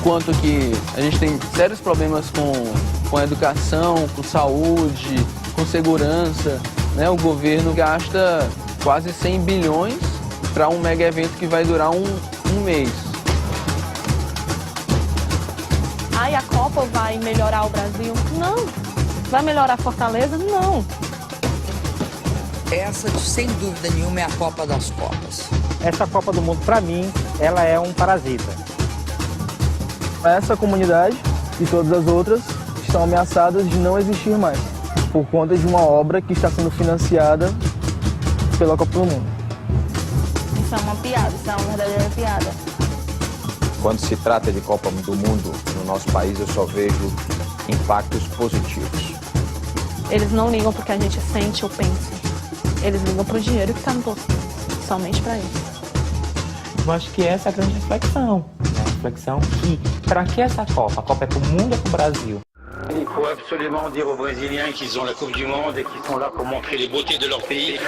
enquanto que a gente tem sérios problemas com a educação, com saúde, com segurança, né? O governo gasta quase 100 bilhões para um mega evento que vai durar um mês. A Copa vai melhorar o Brasil? Não. Vai melhorar Fortaleza? Não. Essa, sem dúvida nenhuma, é a Copa das Copas. Essa Copa do Mundo, para mim, ela é um parasita. Essa comunidade e todas as outras estão ameaçadas de não existir mais, por conta de uma obra que está sendo financiada pela Copa do Mundo. Isso é uma piada, isso é uma verdadeira piada. Quando se trata de Copa do Mundo no nosso país, eu só vejo impactos positivos. Eles não ligam porque a gente sente ou pensa. Eles ligam para o dinheiro que está no bolso, somente para isso. Eu acho que essa é a grande reflexão. A reflexão que, para que essa Copa? A Copa é para o mundo, é para o Brasil. Il faut absolument dire aux Brésiliens qu'ils ont la Coupe du Monde et qu'ils sont là pour montrer les beautés de leur pays.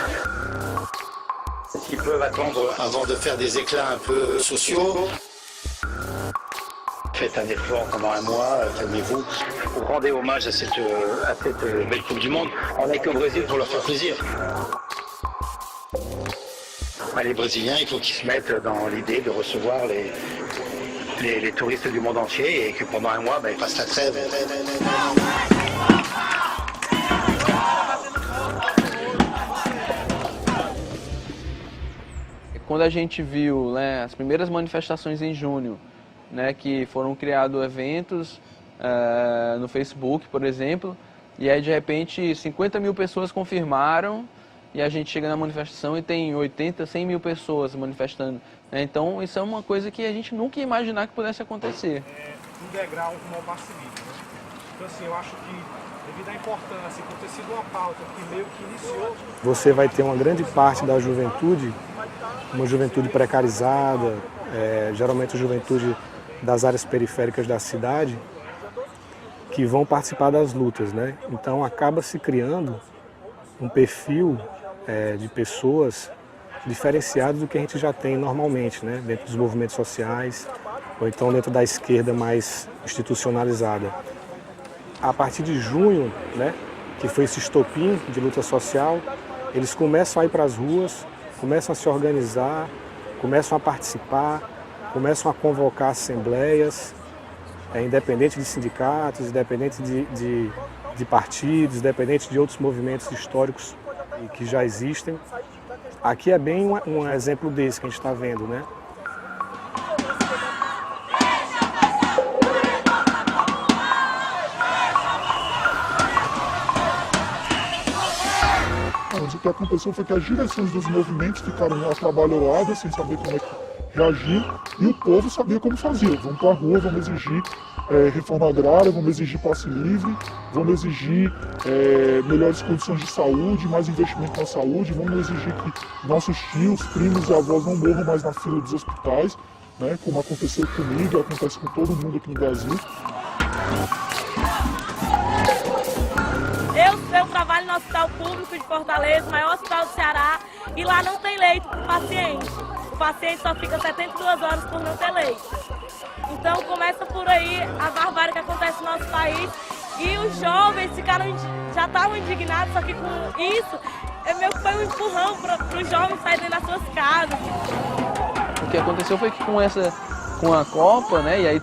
S'ils peuvent attendre avant de faire des éclats un peu sociaux. Faites un effort pendant un mois, calmez-vous, rendez hommage à cette belle Coupe du Monde. On n'est qu'au Brésil pour leur faire plaisir. Les Brésiliens, il faut qu'ils se mettent dans l'idée de recevoir les touristes du monde entier et que pendant un mois, ils passent la trêve. Quando a gente viu, né, as primeiras manifestações em junho, né, que foram criados eventos no Facebook, por exemplo, e aí de repente 50 mil pessoas confirmaram e a gente chega na manifestação e tem 80, 100 mil pessoas manifestando. Né? Então isso é uma coisa que a gente nunca ia imaginar que pudesse acontecer. Um degrau rumo ao paz civil, né? Então assim, eu acho que devido à importância, por ter sido uma pauta que meio que iniciou... Você vai ter uma grande parte da juventude, uma juventude precarizada, geralmente a juventude das áreas periféricas da cidade, que vão participar das lutas, né? Então acaba se criando um perfil de pessoas diferenciadas do que a gente já tem normalmente, né? Dentro dos movimentos sociais, ou então dentro da esquerda mais institucionalizada. A partir de junho, né, que foi esse estopim de luta social, eles começam a ir para as ruas, começam a se organizar, começam a participar, começam a convocar assembleias, independente de sindicatos, independente de partidos, independente de outros movimentos históricos que já existem. Aqui é bem um exemplo desse que a gente está vendo, né? O que aconteceu foi que as direções dos movimentos ficaram atrabalhoadas, sem saber como é que reagir, e o povo sabia como fazer. Vamos para a rua, vamos exigir reforma agrária, vamos exigir passe livre, vamos exigir melhores condições de saúde, mais investimento na saúde, vamos exigir que nossos tios, primos e avós não morram mais na fila dos hospitais, né, como aconteceu comigo e acontece com todo mundo aqui no Brasil. Eu trabalho no Hospital Público de Fortaleza, o maior hospital do Ceará, e lá não tem leito para o paciente. O paciente só fica 72 horas por não ter leito. Então começa por aí a barbárie que acontece no nosso país. E os jovens já estavam indignados, só que com isso, meio que foi um empurrão para os jovens saírem das suas casas. O que aconteceu foi que com a Copa, né, e aí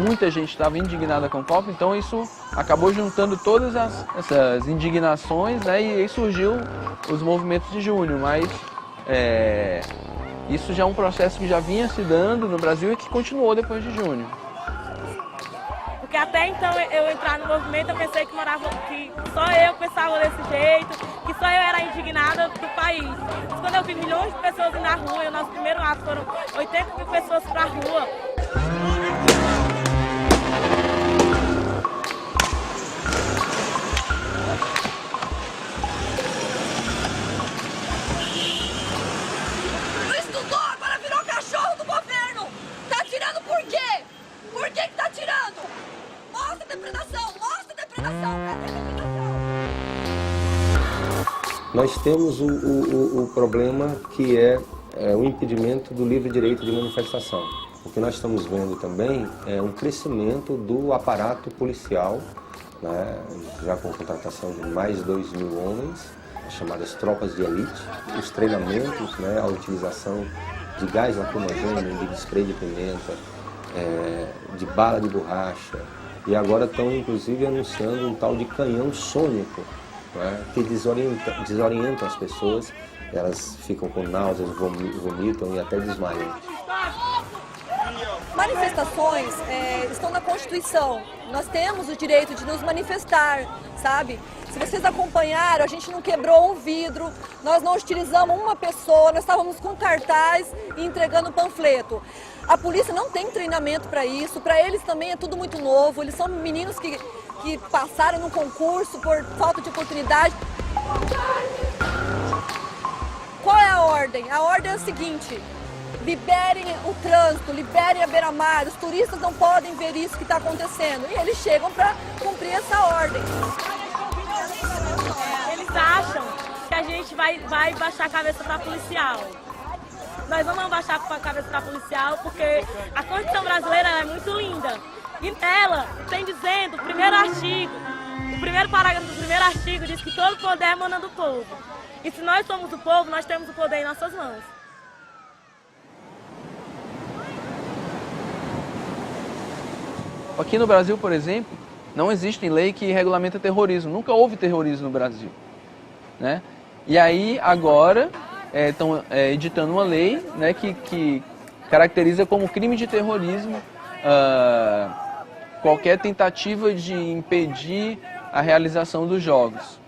muita gente estava indignada com a Copa, então isso acabou juntando todas essas indignações, né, e aí surgiu os movimentos de junho, mas isso já é um processo que já vinha se dando no Brasil e que continuou depois de junho. Porque até então eu entrar no movimento, eu pensei que só eu pensava desse jeito, que só eu era indignada do país. Mas quando eu vi milhões de pessoas indo na rua, e o nosso primeiro ato foram 80 mil pessoas para a rua. Não estudou, agora virou cachorro do governo! Tá tirando por quê? Por que tá tirando? Mostra a depredação! Mostra a depredação! Cadê a depredação? Nós temos o problema que é o impedimento do livre direito de manifestação. O que nós estamos vendo também é um crescimento do aparato policial, né, já com contratação de mais de 2.000 homens, as chamadas tropas de elite, os treinamentos, né, a utilização de gás lacrimogêneo, de spray de pimenta, de bala de borracha, e agora estão inclusive anunciando um tal de canhão sônico, né, que desorienta as pessoas, elas ficam com náuseas, vomitam e até desmaiam. Manifestações estão na Constituição. Nós temos o direito de nos manifestar, sabe? Se vocês acompanharam, a gente não quebrou um vidro, nós não hostilizamos uma pessoa, nós estávamos com cartaz e entregando panfleto. A polícia não tem treinamento para isso, para eles também é tudo muito novo, eles são meninos que passaram no concurso por falta de oportunidade. Qual é a ordem? A ordem é a seguinte: liberem o trânsito, liberem a beira-mar, os turistas não podem ver isso que está acontecendo. E eles chegam para cumprir essa ordem. Eles acham que a gente vai baixar a cabeça para policial. Nós não vamos baixar a cabeça para policial porque a Constituição brasileira é muito linda. E nela tem dizendo, o primeiro parágrafo do primeiro artigo diz que todo poder emana do povo. E se nós somos o povo, nós temos o poder em nossas mãos. Aqui no Brasil, por exemplo, não existe lei que regulamenta terrorismo. Nunca houve terrorismo no Brasil, né? E aí, agora, estão editando uma lei, né, que caracteriza como crime de terrorismo qualquer tentativa de impedir a realização dos jogos.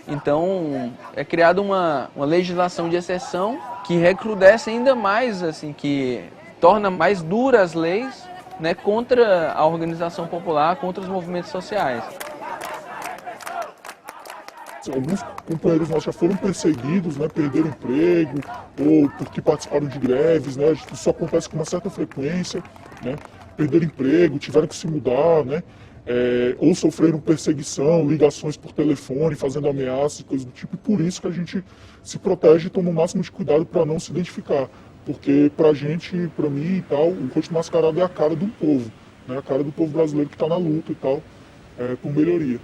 Então, é criada uma legislação de exceção que recrudesce ainda mais, assim, que torna mais duras as leis, né, contra a organização popular, contra os movimentos sociais. Alguns companheiros nossos já foram perseguidos, né, perderam emprego, ou porque participaram de greves, né, isso acontece com uma certa frequência, né, perderam emprego, tiveram que se mudar, né, ou sofreram perseguição, ligações por telefone, fazendo ameaças, coisas do tipo, e por isso que a gente se protege e toma o máximo de cuidado para não se identificar. Porque pra gente, pra mim e tal, o rosto mascarado é a cara do povo, né? A cara do povo brasileiro que está na luta e tal, por melhoria.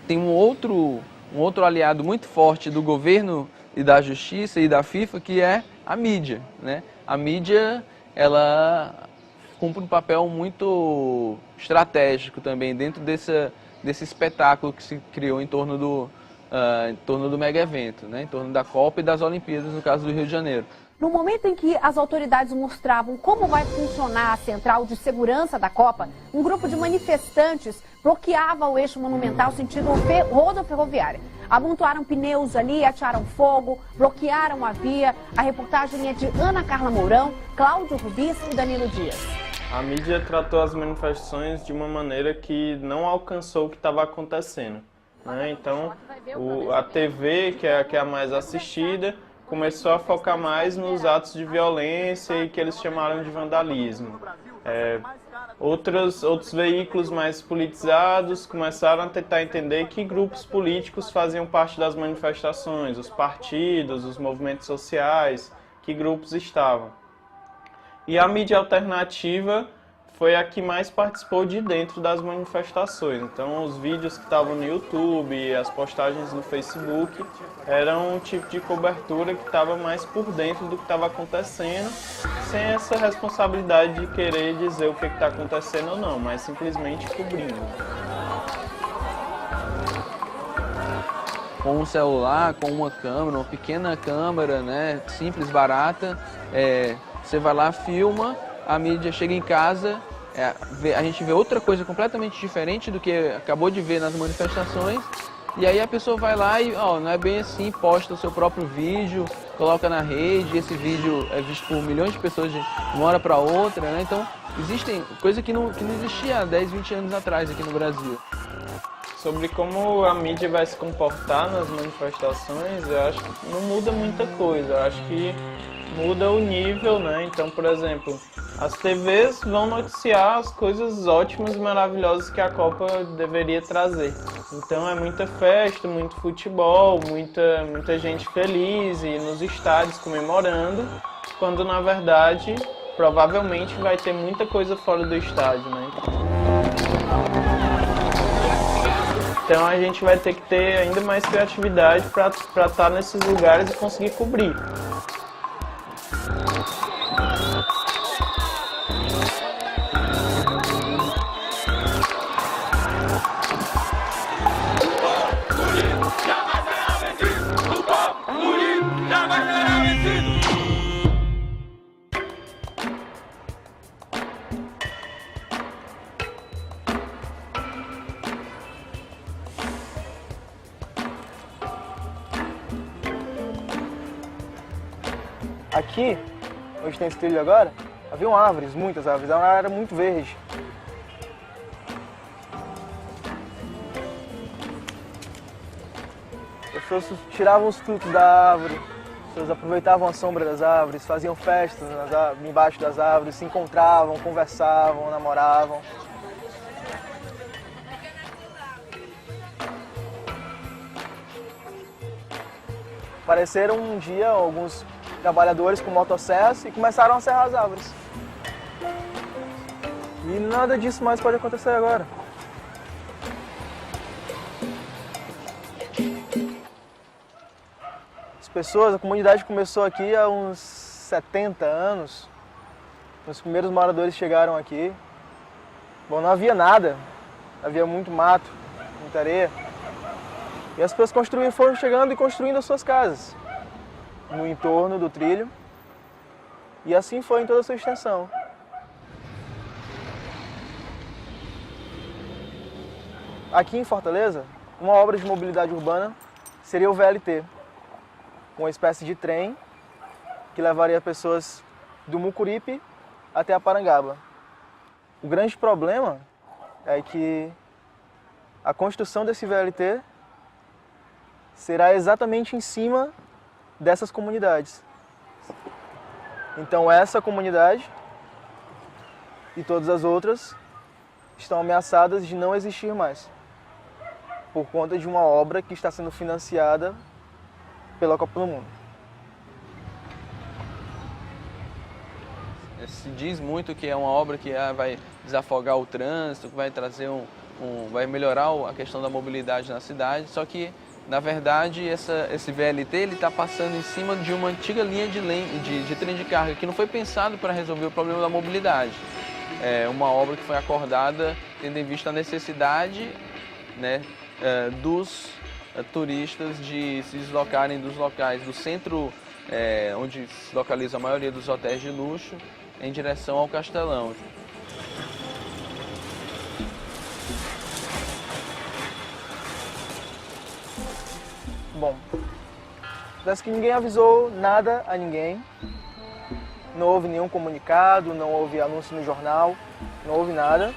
Tem um outro aliado muito forte do governo e da justiça e da FIFA, que é a mídia, né? A mídia, ela cumpre um papel muito estratégico também dentro desse espetáculo que se criou em torno do mega evento, né? Em torno da Copa e das Olimpíadas, no caso do Rio de Janeiro. No momento em que as autoridades mostravam como vai funcionar a central de segurança da Copa, um grupo de manifestantes bloqueava o eixo monumental sentido rodoviária. Amontoaram pneus ali, atearam fogo, bloquearam a via. A reportagem é de Ana Carla Mourão, Cláudio Rubis e Danilo Dias. A mídia tratou as manifestações de uma maneira que não alcançou o que estava acontecendo, né? Então, a TV, que é a mais assistida, começou a focar mais nos atos de violência e que eles chamaram de vandalismo. Outros veículos mais politizados começaram a tentar entender que grupos políticos faziam parte das manifestações, os partidos, os movimentos sociais, que grupos estavam. E a mídia alternativa foi a que mais participou de dentro das manifestações. Então, os vídeos que estavam no YouTube, as postagens no Facebook, eram um tipo de cobertura que estava mais por dentro do que estava acontecendo, sem essa responsabilidade de querer dizer o que está acontecendo ou não, mas simplesmente cobrindo. Com um celular, com uma câmera, uma pequena câmera, né, simples, barata, você vai lá, filma, a mídia chega em casa, a gente vê outra coisa completamente diferente do que acabou de ver nas manifestações, e aí a pessoa vai lá e, não é bem assim, posta o seu próprio vídeo, coloca na rede, esse vídeo é visto por milhões de pessoas de uma hora para outra, né? Então, existem coisas que não existia há 10, 20 anos atrás aqui no Brasil. Sobre como a mídia vai se comportar nas manifestações, eu acho que não muda muita coisa, eu acho que muda o nível, né? Então, por exemplo, as TVs vão noticiar as coisas ótimas e maravilhosas que a Copa deveria trazer. Então é muita festa, muito futebol, muita gente feliz e nos estádios comemorando. quando na verdade provavelmente vai ter muita coisa fora do estádio, né? Então a gente vai ter que ter ainda mais criatividade para estar nesses lugares e conseguir cobrir. Aqui, onde tem esse trilho agora, haviam árvores, muitas árvores, era uma área muito verde. As pessoas tiravam os frutos da árvore, as pessoas aproveitavam a sombra das árvores, faziam festas embaixo das árvores, se encontravam, conversavam, namoravam. Apareceram um dia alguns trabalhadores com motosserras e começaram a serrar as árvores. E nada disso mais pode acontecer agora. As pessoas, a comunidade começou aqui há uns 70 anos. Os primeiros moradores chegaram aqui. Bom, não havia nada, havia muito mato, muita areia. E as pessoas foram chegando e construindo as suas casas no entorno do trilho. E assim foi em toda a sua extensão. Aqui em Fortaleza, uma obra de mobilidade urbana seria o VLT, uma espécie de trem que levaria pessoas do Mucuripe até a Parangaba. O grande problema é que a construção desse VLT será exatamente em cima dessas comunidades. Então essa comunidade e todas as outras estão ameaçadas de não existir mais, por conta de uma obra que está sendo financiada pela Copa do Mundo. Se diz muito que é uma obra que vai desafogar o trânsito, que vai trazer vai melhorar a questão da mobilidade na cidade, só que na verdade esse VLT ele está passando em cima de uma antiga linha de trem de carga que não foi pensado para resolver o problema da mobilidade. É uma obra que foi acordada tendo em vista a necessidade, né, dos turistas de se deslocarem dos locais do centro, onde se localiza a maioria dos hotéis de luxo, em direção ao Castelão. Bom, parece que ninguém avisou nada a ninguém, não houve nenhum comunicado, não houve anúncio no jornal, não houve nada.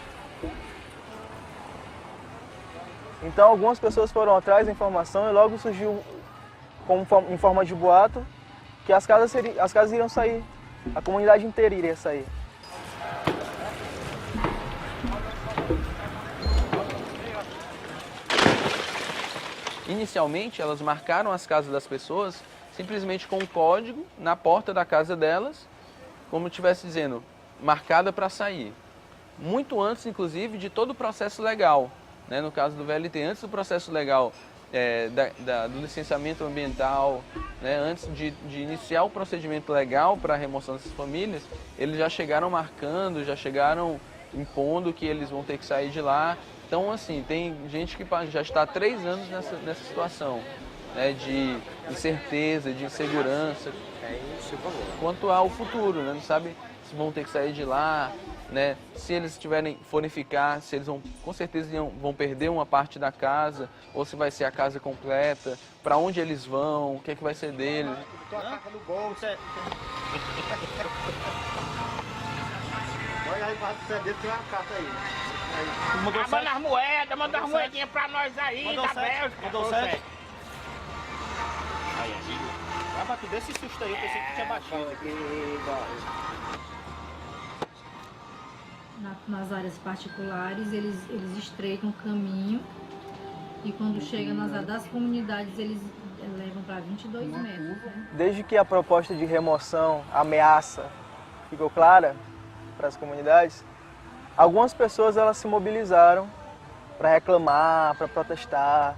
Então algumas pessoas foram atrás da informação e logo surgiu, em forma de boato, que as casas iriam sair, a comunidade inteira iria sair. Inicialmente, elas marcaram as casas das pessoas simplesmente com um código na porta da casa delas, como estivesse dizendo, marcada para sair. Muito antes, inclusive, de todo o processo legal. Né? No caso do VLT, antes do processo legal do licenciamento ambiental, né? Antes de iniciar o procedimento legal para a remoção dessas famílias, eles já chegaram marcando, já chegaram impondo que eles vão ter que sair de lá. Então, assim, tem gente que já está há 3 anos nessa situação, né, de incerteza, de insegurança, quanto ao futuro, né, não sabe se vão ter que sair de lá, né, se eles forem ficar, se eles com certeza vão perder uma parte da casa, ou se vai ser a casa completa, para onde eles vão, o que é que vai ser deles. No bolso, olha aí, tem uma carta aí. Manda as moedas, manda as moedinhas pra nós aí, da Bélgica. Mandou 7. Aí, amigo. Ah, mas tu deu esse susto aí, eu pensei que tinha baixado aqui. Nas áreas particulares, eles estreitam o caminho E quando chega das comunidades, eles levam para 22 metros. Né? Desde que a proposta de remoção, ameaça, ficou clara para as comunidades, algumas pessoas elas se mobilizaram para reclamar, para protestar,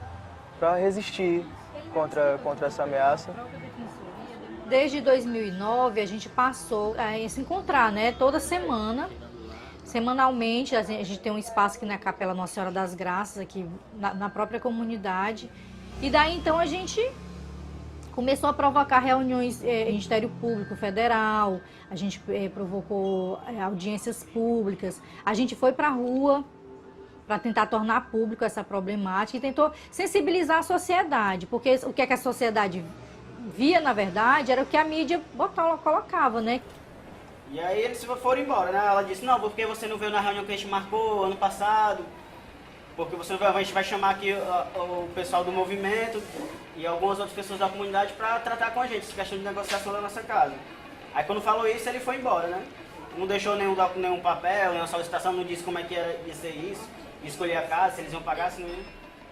para resistir contra essa ameaça. Desde 2009 a gente passou a se encontrar, né? Toda semana, semanalmente, a gente tem um espaço aqui na Capela Nossa Senhora das Graças, aqui na própria comunidade. E daí então a gente começou a provocar reuniões em Ministério Público Federal, a gente provocou audiências públicas, a gente foi para a rua para tentar tornar público essa problemática e tentou sensibilizar a sociedade, porque o que é que a sociedade via, na verdade, era o que a mídia colocava, né? E aí eles foram embora, né? Ela disse, não, porque você não veio na reunião que a gente marcou ano passado, porque você não veio, a gente vai chamar aqui o pessoal do movimento e algumas outras pessoas da comunidade para tratar com a gente, essa questão de negociação da nossa casa. Aí quando falou isso, ele foi embora, né? Não deixou nenhum papel, nenhuma solicitação, não disse como é que ia ser isso, escolher a casa, se eles iam pagar, se não ia.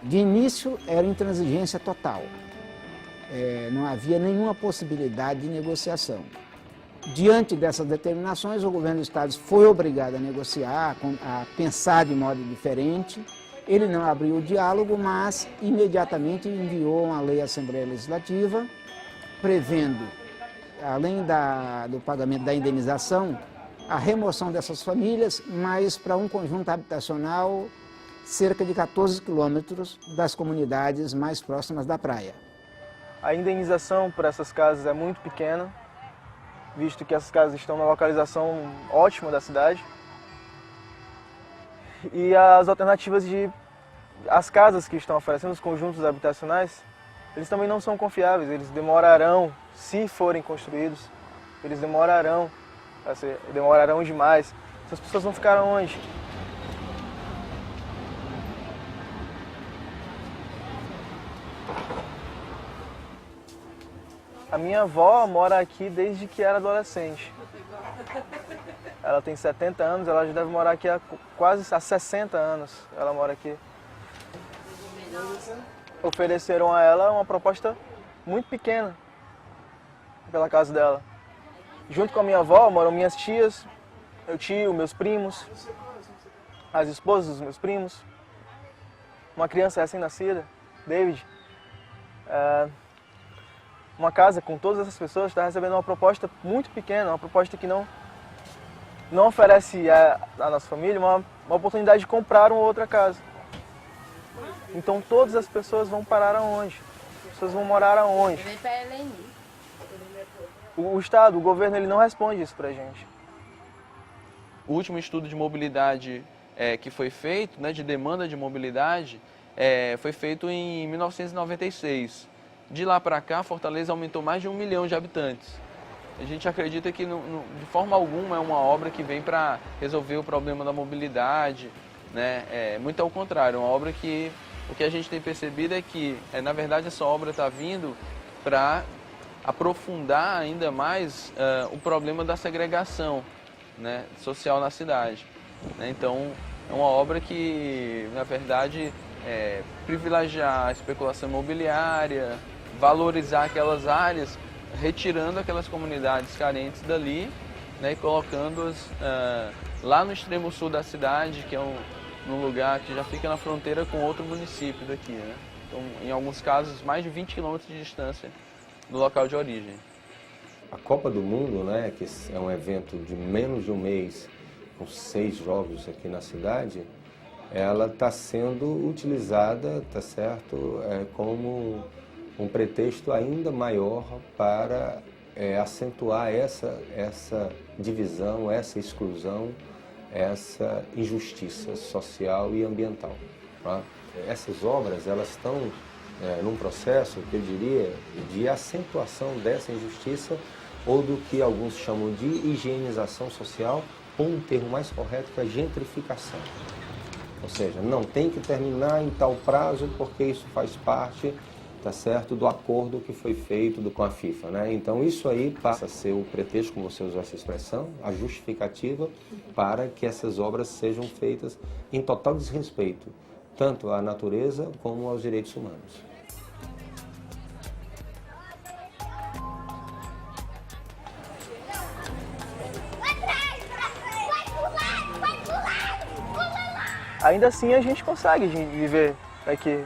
De início era intransigência total. Não havia nenhuma possibilidade de negociação. Diante dessas determinações, o governo do Estado foi obrigado a negociar, a pensar de modo diferente. Ele não abriu o diálogo, mas imediatamente enviou uma lei à Assembleia Legislativa, prevendo, além do pagamento da indenização, a remoção dessas famílias, mas para um conjunto habitacional cerca de 14 quilômetros das comunidades mais próximas da praia. A indenização por essas casas é muito pequena, visto que essas casas estão numa localização ótima da cidade. E as alternativas as casas que estão oferecendo, os conjuntos habitacionais, eles também não são confiáveis, eles demorarão, se forem construídos, eles demorarão demais. Essas pessoas vão ficar onde? A minha avó mora aqui desde que era adolescente. Ela tem 70 anos, ela já deve morar aqui há 60 anos. Ela mora aqui. Ofereceram a ela uma proposta muito pequena pela casa dela. Junto com a minha avó moram minhas tias, meu tio, meus primos, as esposas dos meus primos, uma criança recém-nascida, David. Uma casa com todas essas pessoas está recebendo uma proposta muito pequena, uma proposta que não oferece à nossa família uma oportunidade de comprar uma outra casa. Então todas as pessoas vão parar aonde? As pessoas vão morar aonde? O Estado, o governo, ele não responde isso pra gente. O último estudo de mobilidade que foi feito, né, de demanda de mobilidade, foi feito em 1996. De lá para cá, Fortaleza aumentou mais de 1 milhão de habitantes. A gente acredita que, de forma alguma, é uma obra que vem para resolver o problema da mobilidade, né? Muito ao contrário, é uma obra que o que a gente tem percebido é que, na verdade, essa obra está vindo para aprofundar ainda mais o problema da segregação, né, social na cidade. Então, é uma obra que, na verdade, privilegiar a especulação imobiliária, valorizar aquelas áreas, retirando aquelas comunidades carentes dali, né, e colocando-as lá no extremo sul da cidade, que é num lugar que já fica na fronteira com outro município daqui, né? Então, em alguns casos, mais de 20 quilômetros de distância do local de origem. A Copa do Mundo, né, que é um evento de menos de um mês, com 6 jogos aqui na cidade, ela está sendo utilizada, tá certo, como um pretexto ainda maior para acentuar essa divisão, essa exclusão, essa injustiça social e ambiental. Tá? Essas obras, elas estão num processo, que eu diria, de acentuação dessa injustiça, ou do que alguns chamam de higienização social, ou um termo mais correto, que é gentrificação. Ou seja, não tem que terminar em tal prazo, porque isso faz parte, tá certo, do acordo que foi feito com a FIFA, né? Então isso aí passa a ser o pretexto, como você usou essa expressão, a justificativa para que essas obras sejam feitas em total desrespeito tanto à natureza como aos direitos humanos. Ainda assim a gente consegue viver aqui.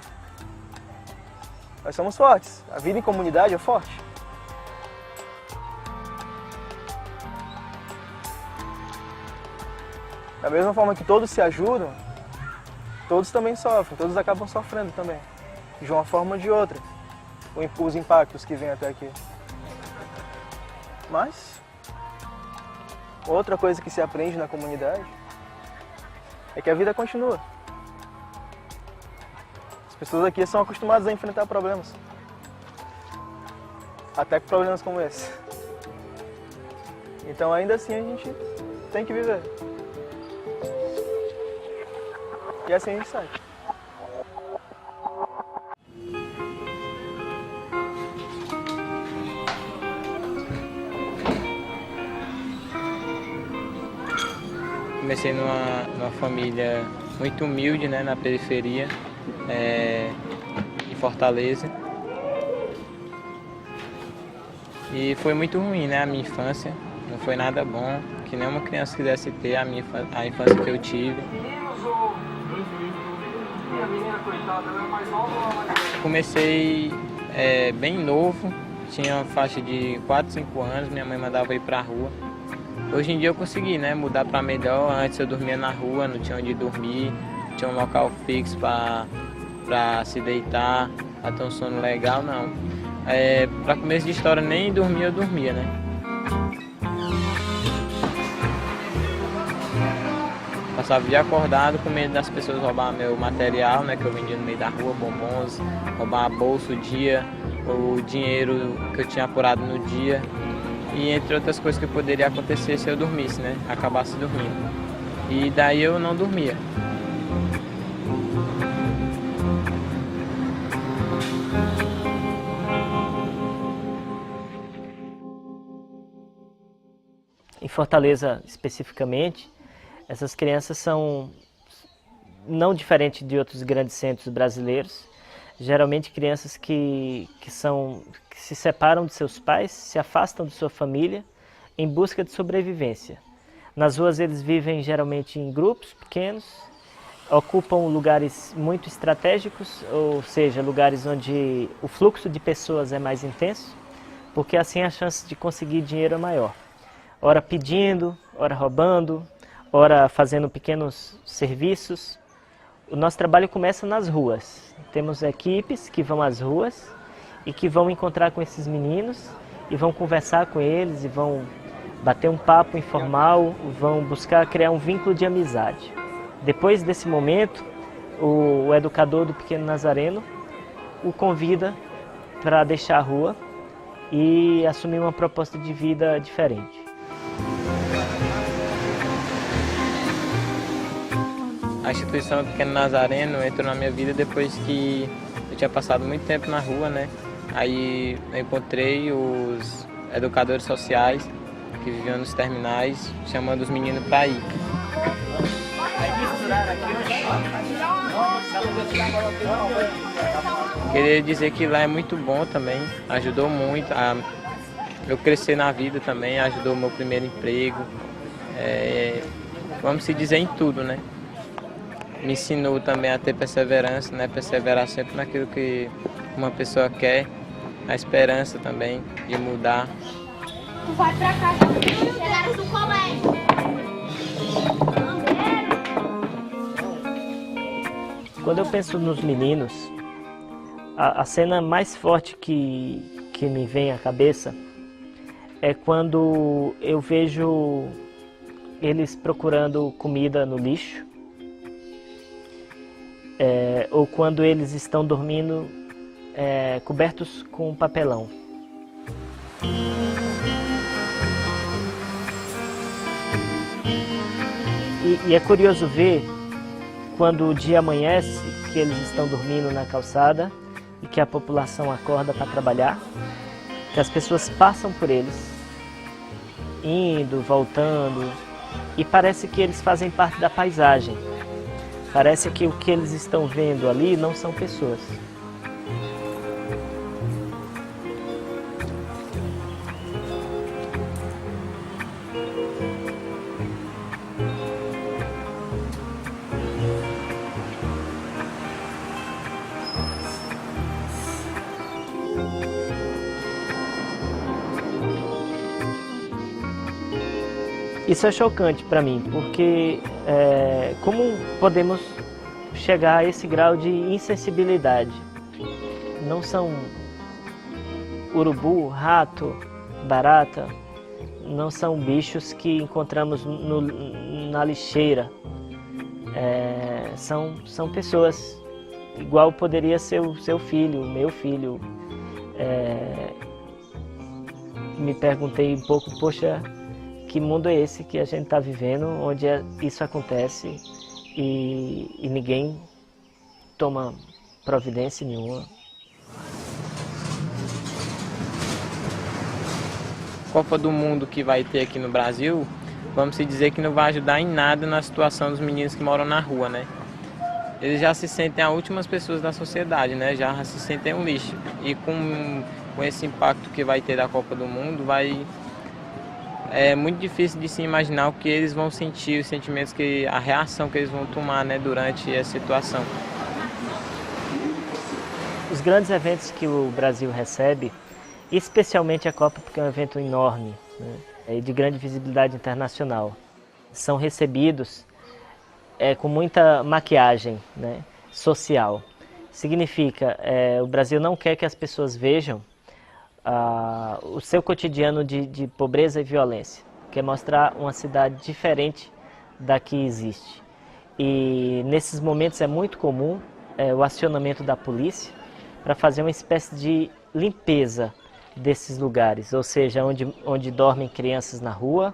Nós somos fortes. A vida em comunidade é forte. Da mesma forma que todos se ajudam, todos também sofrem, todos acabam sofrendo também. De uma forma ou de outra. Os impactos que vêm até aqui. Mas, outra coisa que se aprende na comunidade é que a vida continua. As pessoas aqui são acostumadas a enfrentar problemas. Até com problemas como esse. Então ainda assim a gente tem que viver. E assim a gente sai. Comecei numa família muito humilde, né, na periferia, em Fortaleza. E foi muito ruim, né, a minha infância. Não foi nada bom, que nenhuma criança quisesse ter a infância que eu tive. Comecei bem novo, tinha uma faixa de 4, 5 anos, minha mãe mandava ir pra rua. Hoje em dia eu consegui, né, mudar para melhor. Antes eu dormia na rua, não tinha onde dormir, não tinha um local fixo para se deitar, para ter um sono legal, não. Para começo de história, nem dormir eu dormia, né. Passava o dia acordado com medo das pessoas roubar meu material, né, que eu vendia no meio da rua, bombons, roubar a bolsa o dia, o dinheiro que eu tinha apurado no dia. E entre outras coisas que poderia acontecer se eu dormisse, né? Acabasse dormindo. E daí eu não dormia. Em Fortaleza, especificamente, essas crianças são não diferentes de outros grandes centros brasileiros. Geralmente crianças que se separam de seus pais, se afastam de sua família em busca de sobrevivência. Nas ruas eles vivem geralmente em grupos pequenos, ocupam lugares muito estratégicos, ou seja, lugares onde o fluxo de pessoas é mais intenso, porque assim a chance de conseguir dinheiro é maior. Ora pedindo, ora roubando, ora fazendo pequenos serviços. O nosso trabalho começa nas ruas. Temos equipes que vão às ruas e que vão encontrar com esses meninos e vão conversar com eles e vão bater um papo informal, vão buscar criar um vínculo de amizade. Depois desse momento, o educador do pequeno Nazareno o convida para deixar a rua e assumir uma proposta de vida diferente. A instituição Pequeno Nazareno entrou na minha vida depois que eu tinha passado muito tempo na rua, né? Aí eu encontrei os educadores sociais que viviam nos terminais, chamando os meninos para ir. Queria dizer que lá é muito bom também, ajudou muito a eu crescer na vida também, ajudou o meu primeiro emprego, vamos se dizer em tudo, né? Me ensinou também a ter perseverança, né? Perseverar sempre naquilo que uma pessoa quer, a esperança também de mudar. Tu vai pra casa, chegaram do colégio. Quando eu penso nos meninos, a cena mais forte que me vem à cabeça é quando eu vejo eles procurando comida no lixo, ou quando eles estão dormindo cobertos com papelão. E é curioso ver quando o dia amanhece, que eles estão dormindo na calçada e que a população acorda para trabalhar, que as pessoas passam por eles, indo, voltando, e parece que eles fazem parte da paisagem. Parece que o que eles estão vendo ali não são pessoas. Isso é chocante para mim, porque como podemos chegar a esse grau de insensibilidade? Não são urubu, rato, barata, não são bichos que encontramos na lixeira. São pessoas, igual poderia ser o seu filho, o meu filho. Me perguntei um pouco, poxa, que mundo é esse que a gente está vivendo, onde isso acontece e ninguém toma providência nenhuma. Copa do Mundo que vai ter aqui no Brasil, vamos dizer que não vai ajudar em nada na situação dos meninos que moram na rua, né? Eles já se sentem as últimas pessoas da sociedade, né? Já se sentem um lixo. E com esse impacto que vai ter da Copa do Mundo, é muito difícil de se imaginar o que eles vão sentir, os sentimentos, a reação que eles vão tomar, né, durante essa situação. Os grandes eventos que o Brasil recebe, especialmente a Copa, porque é um evento enorme, né, e de grande visibilidade internacional, são recebidos com muita maquiagem, né, social. Significa, o Brasil não quer que as pessoas vejam o seu cotidiano de pobreza e violência, quer mostrar uma cidade diferente da que existe. E nesses momentos é muito comum o acionamento da polícia para fazer uma espécie de limpeza desses lugares, ou seja, onde dormem crianças na rua,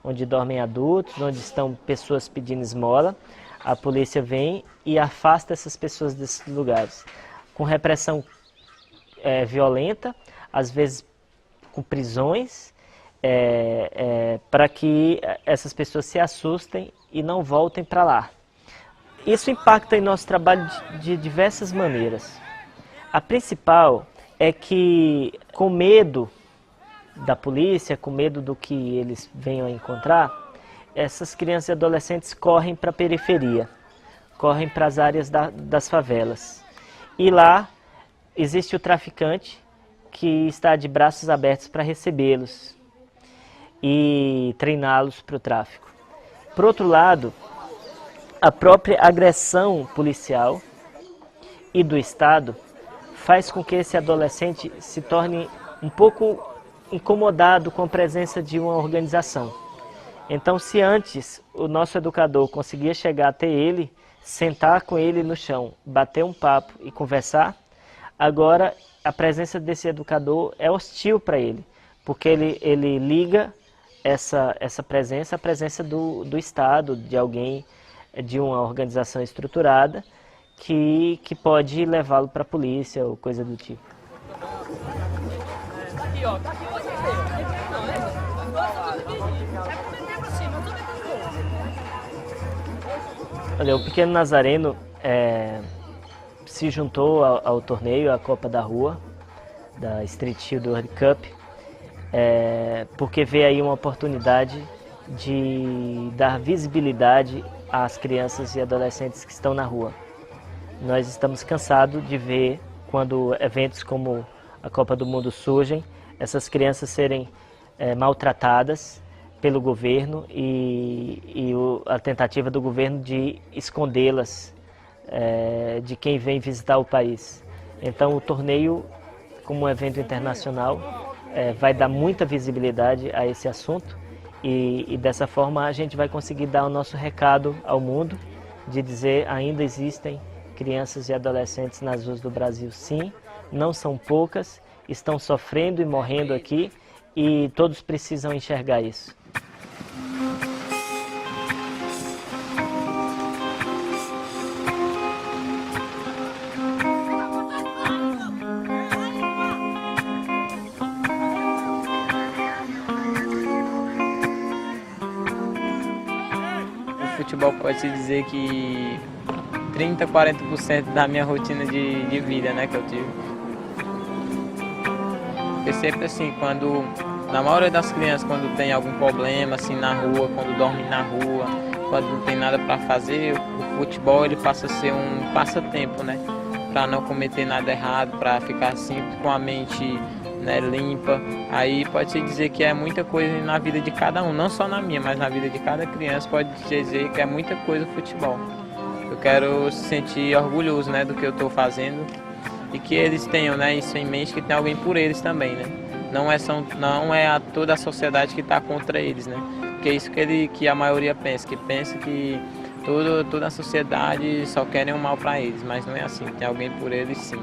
onde dormem adultos, onde estão pessoas pedindo esmola. A polícia vem e afasta essas pessoas desses lugares, com repressão violenta, às vezes com prisões, para que essas pessoas se assustem e não voltem para lá. Isso impacta em nosso trabalho de diversas maneiras. A principal é que, com medo da polícia, com medo do que eles venham a encontrar, essas crianças e adolescentes correm para a periferia, correm para as áreas das favelas. E lá existe o traficante, que está de braços abertos para recebê-los e treiná-los para o tráfico. Por outro lado, a própria agressão policial e do Estado faz com que esse adolescente se torne um pouco incomodado com a presença de uma organização. Então, se antes o nosso educador conseguia chegar até ele, sentar com ele no chão, bater um papo e conversar, agora a presença desse educador é hostil para ele, porque ele liga essa presença à presença do Estado, de alguém, de uma organização estruturada, que pode levá-lo para a polícia ou coisa do tipo. Olha, o Pequeno Nazareno se juntou ao torneio, à Copa da Rua, da Street Shield World Cup, porque vê aí uma oportunidade de dar visibilidade às crianças e adolescentes que estão na rua. Nós estamos cansados de ver, quando eventos como a Copa do Mundo surgem, essas crianças serem maltratadas pelo governo e a tentativa do governo de escondê-las de quem vem visitar o país. Então o torneio, como um evento internacional, vai dar muita visibilidade a esse assunto e dessa forma a gente vai conseguir dar o nosso recado ao mundo de dizer ainda existem crianças e adolescentes nas ruas do Brasil, sim, não são poucas, estão sofrendo e morrendo aqui e todos precisam enxergar isso. O futebol pode-se dizer que 30%, 40% da minha rotina de vida, né, que eu tive. Porque sempre assim, na maioria das crianças, quando tem algum problema assim na rua, quando dorme na rua, quando não tem nada para fazer, o futebol ele passa a ser um passatempo, né? Para não cometer nada errado, para ficar assim com a mente, né, limpa. Aí pode-se dizer que é muita coisa na vida de cada um, não só na minha, mas na vida de cada criança, pode dizer que é muita coisa o futebol. Eu quero se sentir orgulhoso, né, do que eu estou fazendo e que eles tenham, né, isso em mente, que tem alguém por eles também, né? Não é toda a sociedade que está contra eles, né? Porque é isso que a maioria pensa que toda a sociedade só querem o mal para eles, mas não é assim, tem alguém por eles sim,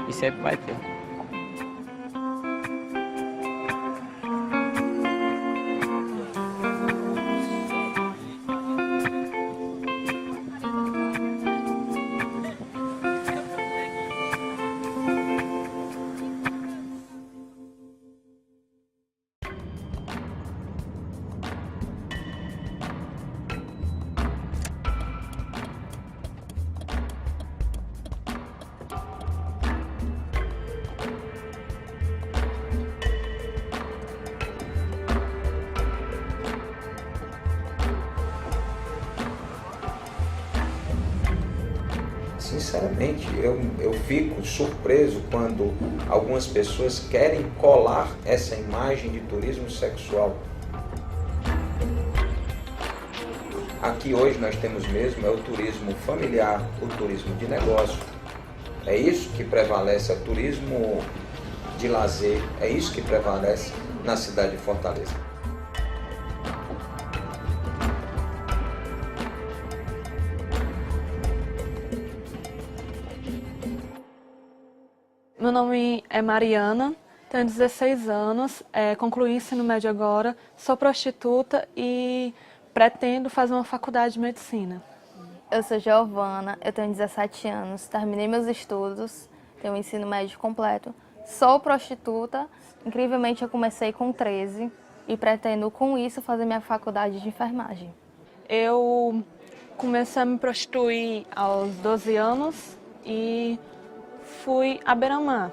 e sempre vai ter. Sinceramente, eu fico surpreso quando algumas pessoas querem colar essa imagem de turismo sexual. Aqui hoje nós temos mesmo o turismo familiar, o turismo de negócio. É isso que prevalece, é o turismo de lazer, é isso que prevalece na cidade de Fortaleza. Meu nome é Mariana, tenho 16 anos, concluí ensino médio agora, sou prostituta e pretendo fazer uma faculdade de medicina. Eu sou Giovana, eu tenho 17 anos, terminei meus estudos, tenho o ensino médio completo, sou prostituta, incrivelmente eu comecei com 13 e pretendo com isso fazer minha faculdade de enfermagem. Eu comecei a me prostituir aos 12 anos e fui à beira-mar.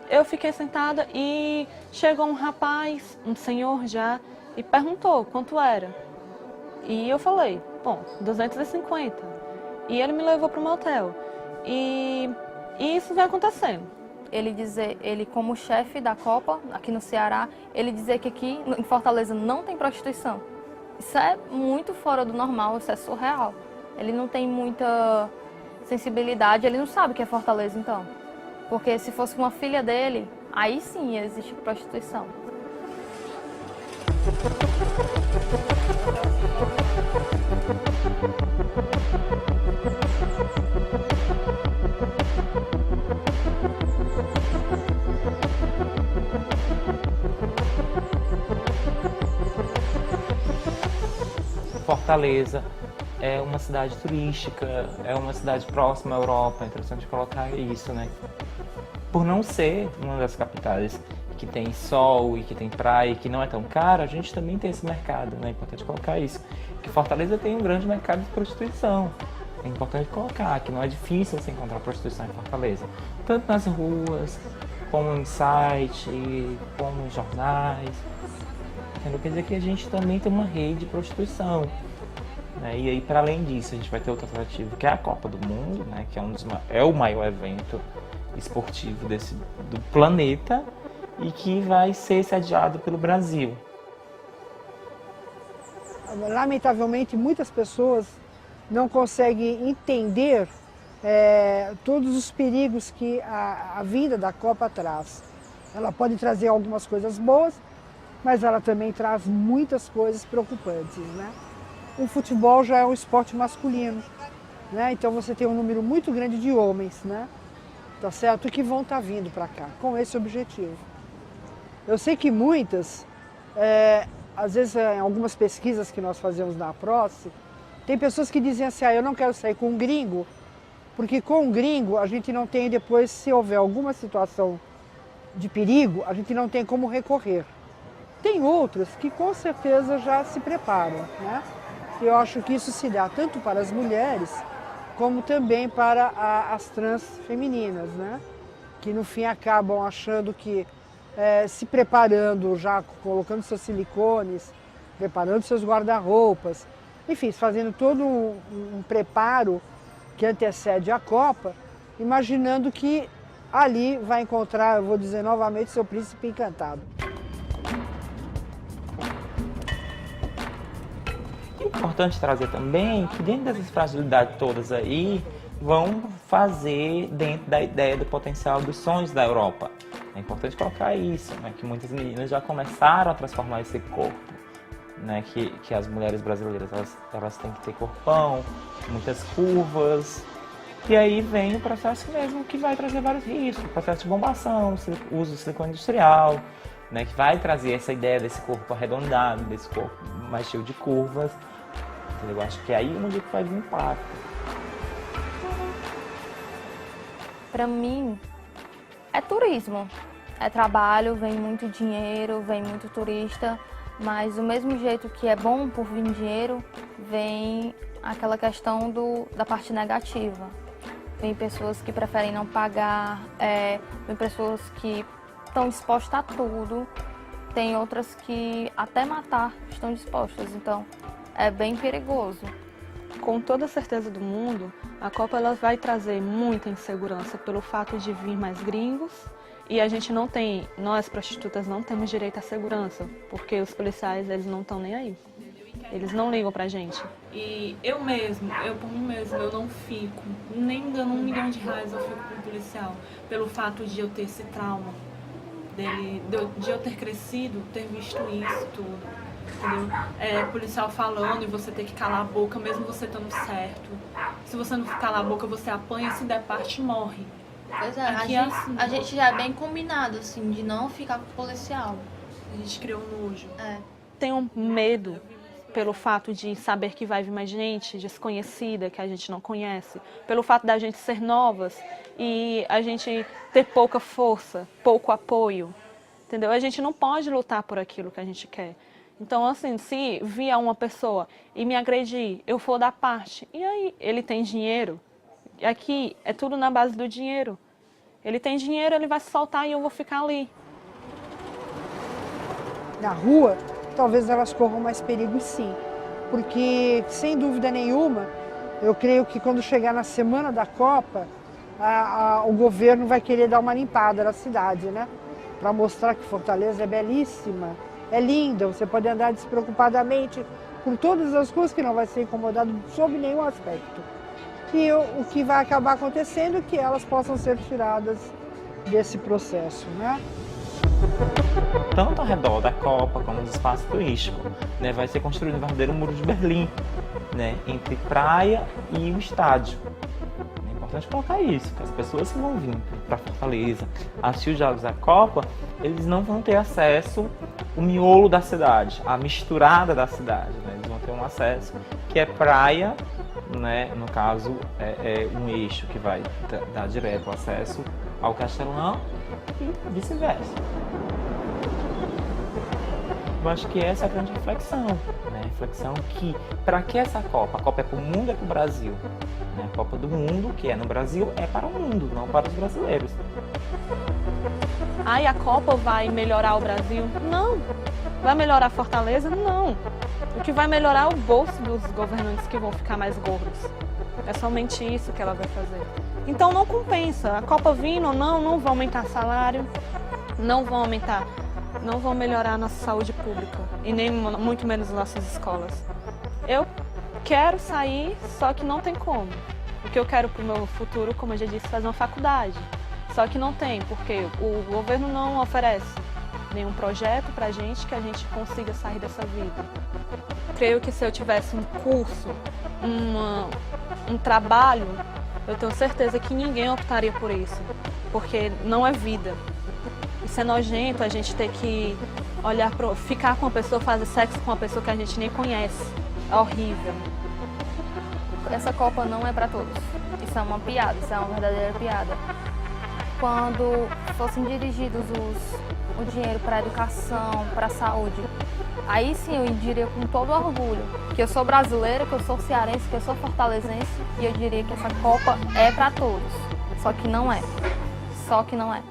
Eu fiquei sentada e chegou um rapaz, um senhor já, e perguntou quanto era. E eu falei, bom, 250. E ele me levou para o motel. E isso vem acontecendo. Ele como chefe da Copa, aqui no Ceará, ele dizer que aqui em Fortaleza não tem prostituição. Isso é muito fora do normal, isso é surreal. Ele não tem muita sensibilidade, ele não sabe o que é Fortaleza então. Porque se fosse uma filha dele, aí sim existe prostituição. Fortaleza é uma cidade turística, é uma cidade próxima à Europa, é interessante colocar isso, né? Por não ser uma das capitais que tem sol e que tem praia e que não é tão cara, a gente também tem esse mercado, né? É importante colocar isso. Que Fortaleza tem um grande mercado de prostituição. É importante colocar que não é difícil você encontrar prostituição em Fortaleza. Tanto nas ruas, como em site, como em jornais. Quer dizer que a gente também tem uma rede de prostituição. Né? E aí, para além disso, a gente vai ter outro atrativo, que é a Copa do Mundo, né? Que é o maior evento esportivo do planeta e que vai ser sediado pelo Brasil. Lamentavelmente, muitas pessoas não conseguem entender todos os perigos que a vinda da Copa traz. Ela pode trazer algumas coisas boas, mas ela também traz muitas coisas preocupantes, né? O futebol já é um esporte masculino, né? Então você tem um número muito grande de homens, né? Tá certo? Que vão estar vindo para cá com esse objetivo. Eu sei que muitas, às vezes em algumas pesquisas que nós fazemos na Proce, tem pessoas que dizem assim, eu não quero sair com um gringo, porque com um gringo a gente não tem depois, se houver alguma situação de perigo, a gente não tem como recorrer. Tem outras que com certeza já se preparam, né? Eu acho que isso se dá tanto para as mulheres como também para as trans femininas, né? Que no fim acabam achando que se preparando, já colocando seus silicones, preparando seus guarda-roupas, enfim, fazendo todo um preparo que antecede a Copa, imaginando que ali vai encontrar, eu vou dizer novamente, seu príncipe encantado. É importante trazer também que dentro dessas fragilidades todas aí, vão fazer dentro da ideia do potencial dos sonhos da Europa. É importante colocar isso, né, que muitas meninas já começaram a transformar esse corpo, né, que as mulheres brasileiras elas têm que ter corpão, muitas curvas, e aí vem o processo mesmo que vai trazer vários riscos, o processo de bombação, o uso de silicone industrial, né, que vai trazer essa ideia desse corpo arredondado, desse corpo mais cheio de curvas. Eu acho que é aí onde faz um impacto. Para mim, é turismo, é trabalho, vem muito dinheiro, vem muito turista, mas do mesmo jeito que é bom por vir dinheiro, vem aquela questão da parte negativa. Vem pessoas que preferem não pagar, vem pessoas que estão dispostas a tudo, tem outras que até matar estão dispostas, então é bem perigoso. Com toda a certeza do mundo, a Copa ela vai trazer muita insegurança pelo fato de vir mais gringos e a gente não tem, nós prostitutas não temos direito à segurança, porque os policiais eles não estão nem aí, eles não ligam pra gente. E eu por mim mesma, eu não fico, nem dando R$1 milhão eu fico com o policial, pelo fato de eu ter esse trauma, de eu ter crescido, ter visto isso tudo. Entendeu? Policial falando e você ter que calar a boca mesmo você estando certo. Se você não calar a boca, você apanha, se der parte, morre. Pois é, a gente já é bem combinado, assim, de não ficar com o policial. A gente criou um nojo. Tenho medo pelo fato de saber que vai vir mais gente desconhecida, que a gente não conhece, pelo fato da gente ser novas e a gente ter pouca força, pouco apoio, entendeu? A gente não pode lutar por aquilo que a gente quer. Então, assim, se vier uma pessoa e me agredir, eu for da parte, e aí? Ele tem dinheiro? Aqui é tudo na base do dinheiro. Ele tem dinheiro, ele vai se soltar e eu vou ficar ali. Na rua, talvez elas corram mais perigo sim, porque, sem dúvida nenhuma, eu creio que quando chegar na semana da Copa, o governo vai querer dar uma limpada na cidade, né? Para mostrar que Fortaleza é belíssima. É linda, você pode andar despreocupadamente por todas as ruas que não vai ser incomodado sob nenhum aspecto. E o que vai acabar acontecendo é que elas possam ser tiradas desse processo, né? Tanto ao redor da Copa como nos espaços turísticos, né, vai ser construído um verdadeiro muro de Berlim, né, entre praia e o estádio. É importante colocar isso, que as pessoas que vão vir para Fortaleza assistir os Jogos da Copa, eles não vão ter acesso ao miolo da cidade, a misturada da cidade, né? Eles vão ter um acesso que é praia, né? No caso é um eixo que vai dar direto acesso ao Castelão e vice-versa. Eu acho que essa é a grande reflexão, né? Reflexão que, para que essa Copa? A Copa é para o mundo, é para o Brasil. Né? A Copa do Mundo, que é no Brasil, é para o mundo, não para os brasileiros. Ai, a Copa vai melhorar o Brasil? Não. Vai melhorar Fortaleza? Não. O que vai melhorar é o bolso dos governantes que vão ficar mais gordos. É somente isso que ela vai fazer. Então não compensa. A Copa vindo ou não vai aumentar salário, não vão melhorar a nossa saúde pública e nem muito menos as nossas escolas. Eu quero sair, só que não tem como. O que eu quero para o meu futuro, como eu já disse, fazer uma faculdade. Só que não tem, porque o governo não oferece nenhum projeto para a gente que a gente consiga sair dessa vida. Creio que se eu tivesse um curso, um trabalho, eu tenho certeza que ninguém optaria por isso, porque não é vida. Isso é nojento, a gente ter que ficar com uma pessoa, fazer sexo com uma pessoa que a gente nem conhece. É horrível. Essa Copa não é para todos. Isso é uma piada, isso é uma verdadeira piada. quando fossem dirigidos o dinheiro para a educação, para a saúde, aí sim eu diria com todo orgulho que eu sou brasileira, que eu sou cearense, que eu sou fortalezense, e eu diria que essa Copa é para todos. Só que não é. Só que não é.